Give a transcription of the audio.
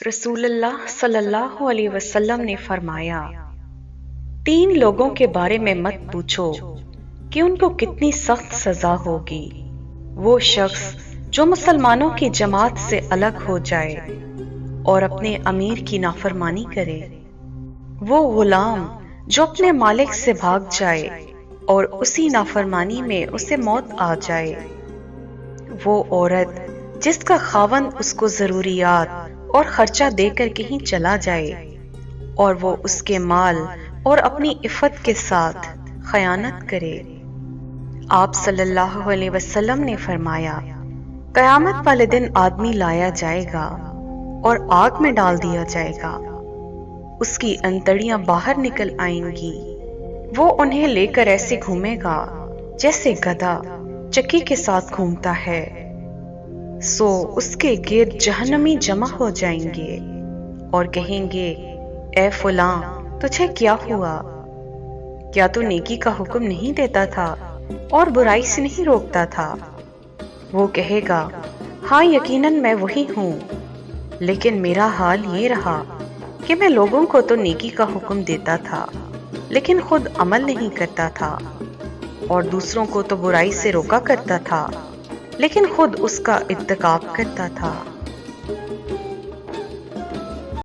رسول اللہ صلی اللہ علیہ وسلم نے فرمایا، 3 لوگوں کے بارے میں مت پوچھو کہ ان کو کتنی سخت سزا ہوگی۔ وہ شخص جو مسلمانوں کی جماعت سے الگ ہو جائے اور اپنے امیر کی نافرمانی کرے، وہ غلام جو اپنے مالک سے بھاگ جائے اور اسی نافرمانی میں اسے موت آ جائے، وہ عورت جس کا خاوند اس کو ضروریات اور خرچہ دے کر کہیں چلا جائے اور وہ اس کے مال اور اپنی عفت کے ساتھ خیانت کرے۔ آپ صلی اللہ علیہ وسلم نے فرمایا، قیامت والے دن آدمی لایا جائے گا اور آگ میں ڈال دیا جائے گا، اس کی انتڑیاں باہر نکل آئیں گی، وہ انہیں لے کر ایسے گھومے گا جیسے گدھا چکی کے ساتھ گھومتا ہے، سو اس کے گرد جہنمی جمع ہو جائیں گے اور کہیں گے، اے فلاں تجھے کیا ہوا؟ کیا تو نیکی کا حکم نہیں دیتا تھا اور برائی سے نہیں روکتا تھا؟ وہ کہے گا، ہاں یقیناً میں وہی ہوں، لیکن میرا حال یہ رہا کہ میں لوگوں کو تو نیکی کا حکم دیتا تھا لیکن خود عمل نہیں کرتا تھا، اور دوسروں کو تو برائی سے روکا کرتا تھا لیکن خود اس کا ارتکاب کرتا تھا۔